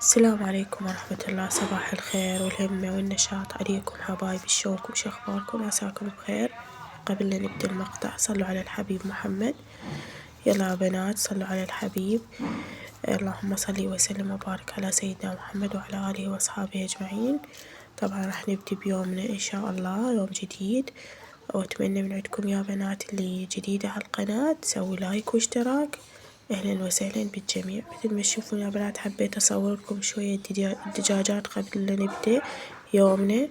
السلام عليكم ورحمة الله، صباح الخير والهمة والنشاط عليكم حبايبي، شلونكم شخباركم؟ عساكم بخير. قبل لا نبدي المقطع صلوا على الحبيب محمد. يلا يا بنات صلوا على الحبيب. اللهم صل وسلم وبارك على سيدنا محمد وعلى آله وأصحابه أجمعين. طبعا راح نبدي بيومنا إن شاء الله، يوم جديد، وأتمنى من عندكم يا بنات اللي جديدة على القناة تسوي لايك واشتراك. أهلا وسهلا بالجميع. مثل ما تشوفون يا بنات حبيت أصور لكم شوية دجاجات قبل لا نبدأ يومنا.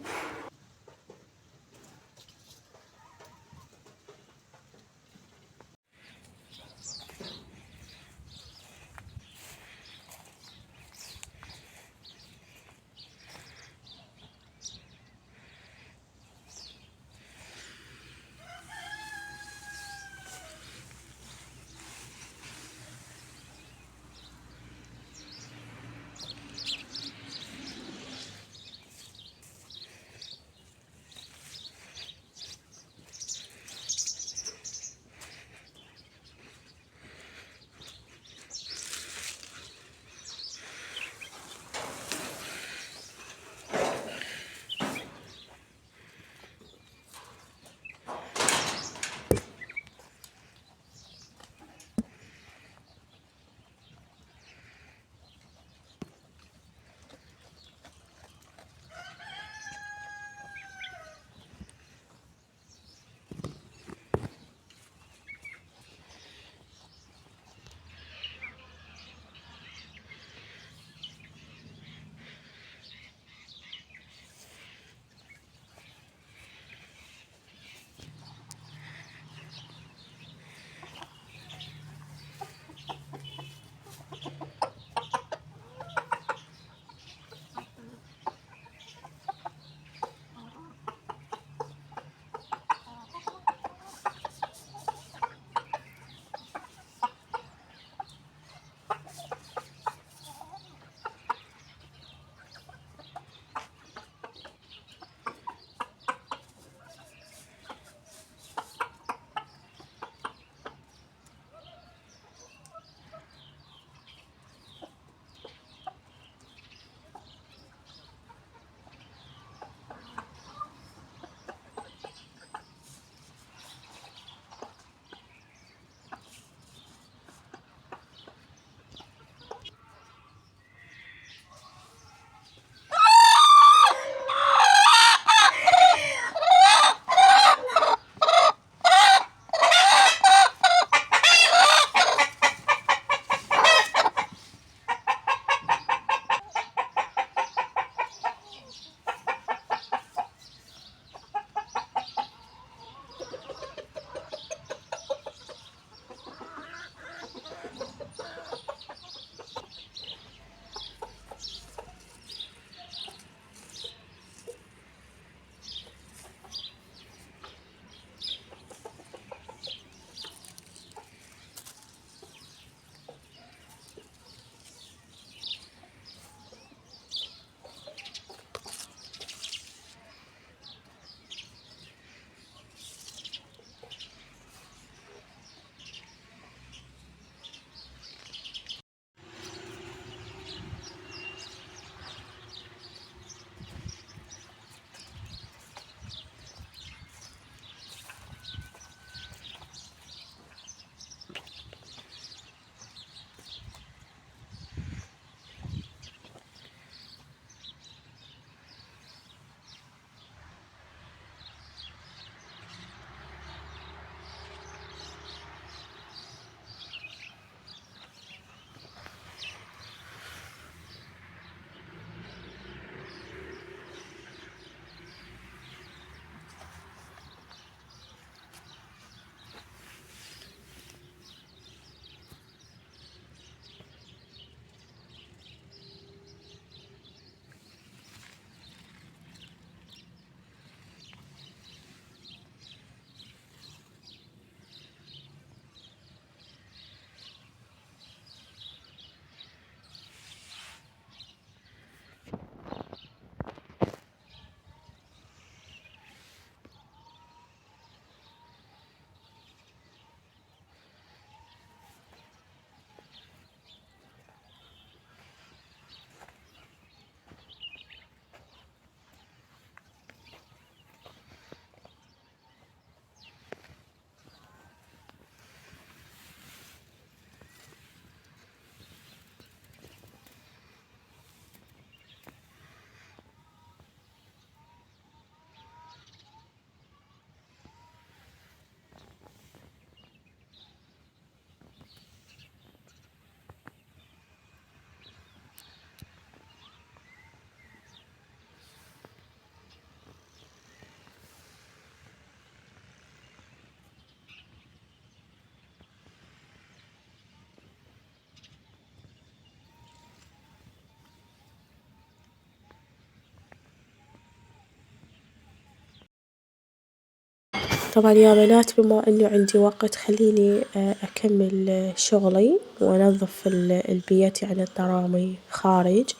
طبعا يا بنات بما إنه عندي وقت خليني أكمل شغلي وأنظف البيت يعني الطرامي خارج.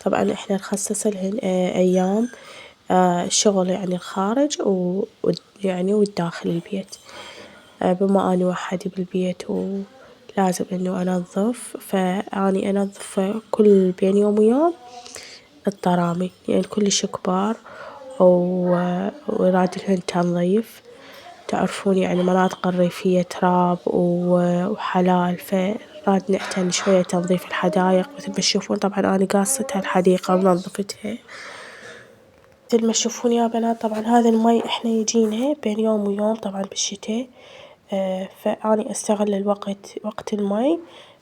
طبعا إحنا نخصص لهن أيام شغل يعني الخارج يعني والداخل البيت. بما أني وحدي بالبيت ولازم إنه أنظف فأني أنظف كل بين يوم ويوم الطرامي يعني كلش كبار ويراد لهن تنظيف. تعرفون يعني مناطق الريفية تراب وحلال فراد نعتني شوية تنظيف الحدايق مثل ما تشوفون. طبعا أنا قاصتها الحديقة ونظفتها مثل ما تشوفون يا بنات. طبعا هذا المي إحنا يجينا بين يوم ويوم طبعا بالشتاء. فأني أستغل وقت المي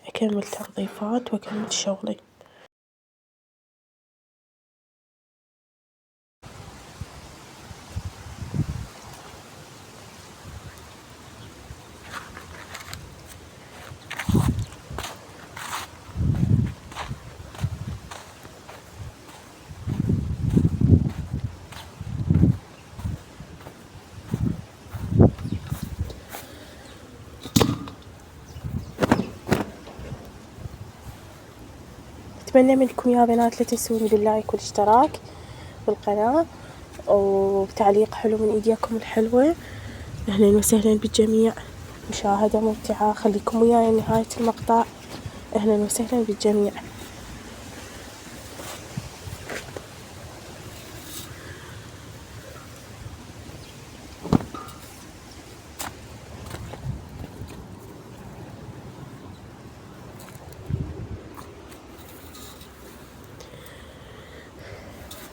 أكمل تنظيفات وأكمل شغلي. أتمنى منكم يا بنات لا تنسوني باللايك والاشتراك بالقناة وتعليق حلو من إيديكم الحلوة. أهلا وسهلا بالجميع. مشاهدة ممتعة. خليكم وياي لنهاية المقطع. أهلا وسهلا بالجميع.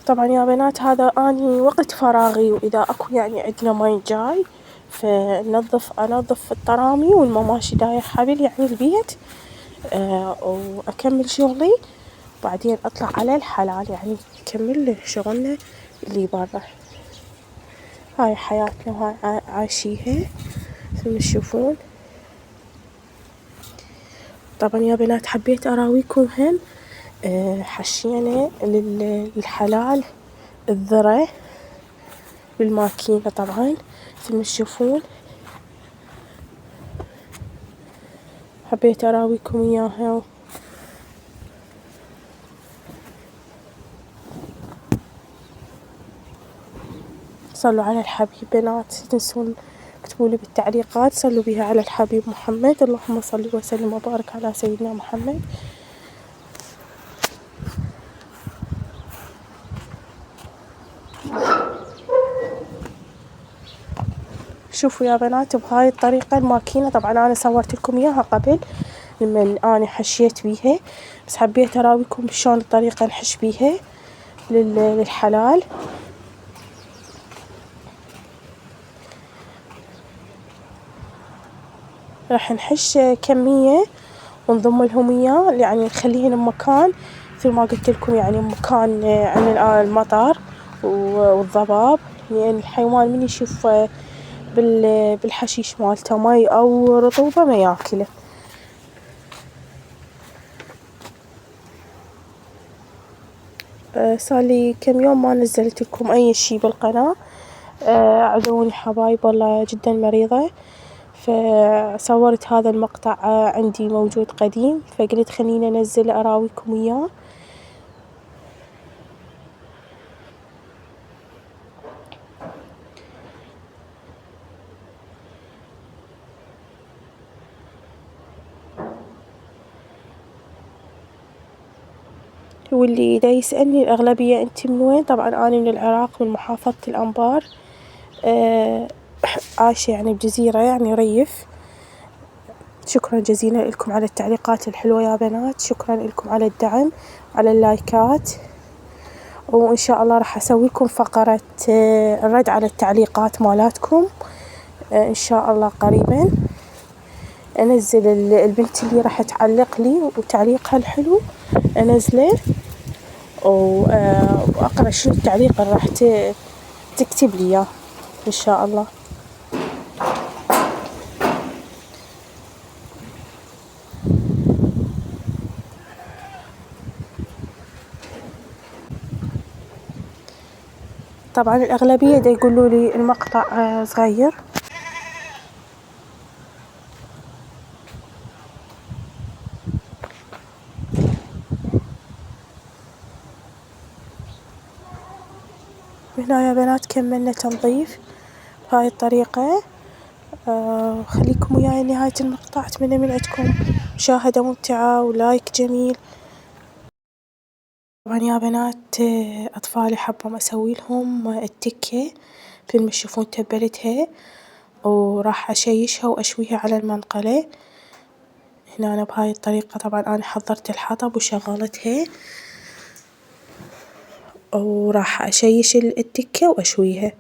طبعا يا بنات هذا أني وقت فراغي وإذا أكو يعني عندنا مي جاي أنظف الطرامي والمماشي داير حبل يعني البيت. وأكمل شغلي بعدين أطلع على الحلال يعني نكمل شغلنا اللي برا. هاي حياتنا وهاي عايشيها مثل ما تشوفون. طبعا يا بنات حبيت أراويكم هم حشينا للحلال الذرة بالماكينة طبعا مثل ما تشوفون. حبيت أراويكم إياها. صلوا على الحبيب بنات. لا تنسون اكتبوا لي بالتعليقات صلوا بها على الحبيب محمد. اللهم صل وسلم وبارك على سيدنا محمد. شوفوا يا بنات بهاي الطريقة الماكينة. طبعا أنا صورت لكم إياها قبل لمن أنا حشيت بيها بس حبيت أراويكم شلون الطريقة نحش بيها للحلال. راح نحش كمية ونضم لهم إياه يعني نخليهن بمكان مثل ما قلت لكم يعني مكان عن المطر والضباب لأن الحيوان من يشوف بالحشيش مالته مي أو رطوبة ما ياكله. صار لي كم يوم ما نزلت لكم أي شي بالقناة. اعذروني حبايب والله جدا مريضة. فصورت هذا المقطع عندي موجود قديم فقلت خليني أنزل أراويكم إياه. واللي دا يسألني الأغلبية أنتي من وين؟ طبعا أنا من العراق من محافظة الأنبار. عايشة يعني بجزيرة يعني ريف. شكرا جزيلا لكم على التعليقات الحلوة يا بنات. شكرا لكم على الدعم على اللايكات. وإن شاء الله راح أسوي لكم فقرة الرد على التعليقات مالاتكم إن شاء الله قريبا. أنزل البنت اللي راح تعلق لي وتعليقها الحلو أنزله وأقرأ شنو التعليق اللي راح تكتب لي إياه إن شاء الله. طبعا الأغلبية دا يقولوا لي المقطع صغير وهنا يا بنات كملنا تنظيف بهاي الطريقة. خليكم وياي لنهاية المقطع. أتمنى من عندكم مشاهدة ممتعة ولايك جميل. طبعا يا بنات أطفالي حابة أسوي لهم التكة مثل ما تشوفون تبلتها، وراح أشيشها وأشويها على المنقلة. هنا أنا بهاي الطريقة طبعا أنا حضرت الحطب وشغلتها، وراح أشيش التكة وأشويها.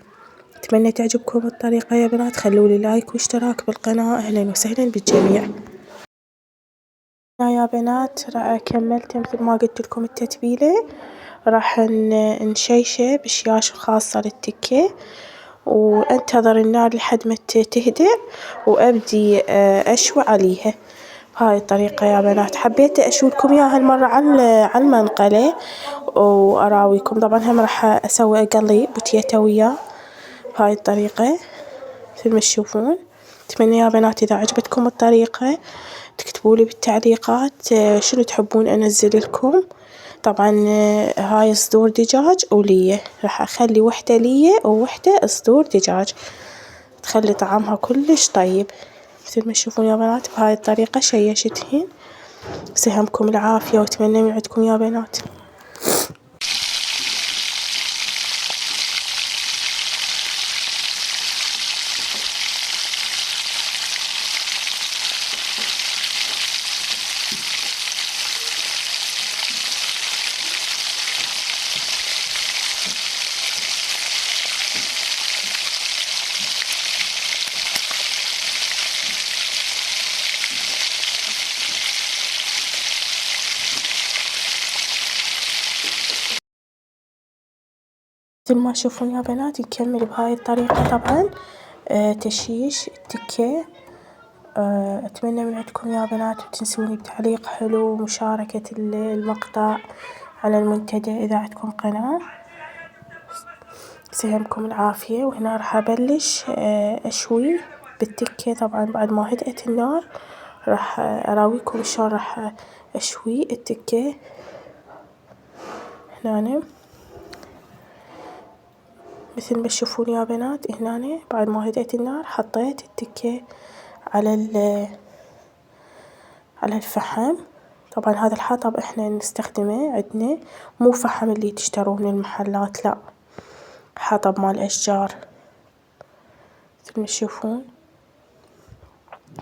أتمنى تعجبكم الطريقة يا بنات. خلولي لايك واشتراك بالقناة. أهلا وسهلا بالجميع. يا بنات كملت مثل ما قلت لكم التتبيلة. راح نشيشه بشياش خاصة للتكة، وانتظر النار لحد ما تهدأ، وأبدي أشوي عليها بهاي الطريقة يا بنات. حبيت أشوي لكم إياها هالمرة على المنقلة وأراويكم. طبعا هم راح أسوي أقلي بوتيتا وياه بهاي الطريقة مثل ما تشوفون. أتمنى يا بنات إذا عجبتكم الطريقة تكتبوا لي بالتعليقات شنو تحبون أنزل لكم. طبعا هاي صدور دجاج ولية، راح أخلي وحدة لية ووحدة صدور دجاج، تخلي طعمها كلش طيب مثل ما تشوفون يا بنات. بهاي الطريقة شيشتهن. يسهمكم العافية وأتمنى من عندكم يا بنات. مثل ما تشوفون يا بنات نكمل بهاي الطريقة. طبعا تشييش التكة. أتمنى من عندكم يا بنات تنسوني بتعليق حلو ومشاركة المقطع على المنتدى إذا عندكم قناة. يسهمكم العافية. وهنا راح أبلش أشوي بالتكة. طبعا بعد ما هدأت النار راح أراويكم شلون راح أشوي التكة. هنا مثل ما تشوفون يا بنات هنا بعد ما هدأت النار حطيت التكة على الفحم. طبعا هذا الحطب احنا نستخدمه عندنا، مو فحم اللي تشتروه من المحلات، لا حطب مال أشجار مثل ما تشوفون.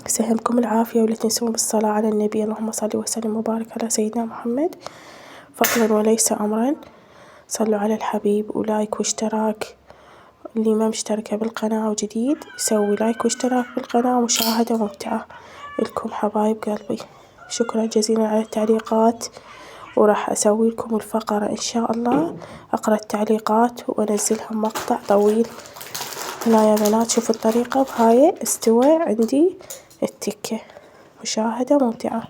يسهمكم العافية ولا تنسون بالصلاة على النبي. اللهم صل وسلم وبارك على سيدنا محمد. فضلا وليس أمرا. صلوا على الحبيب ولايك واشتراك. اللي ما مشتركة بالقناة وجديد يسوي لايك واشتراك بالقناة ومشاهدة ممتعة لكم حبايب قلبي. شكرا جزيلا على التعليقات. وراح أسوي لكم الفقرة إن شاء الله، أقرأ التعليقات وأنزلها مقطع طويل. هنا يا بنات شوفوا الطريقة. بهاي استوى عندي التكة. مشاهدة ممتعة.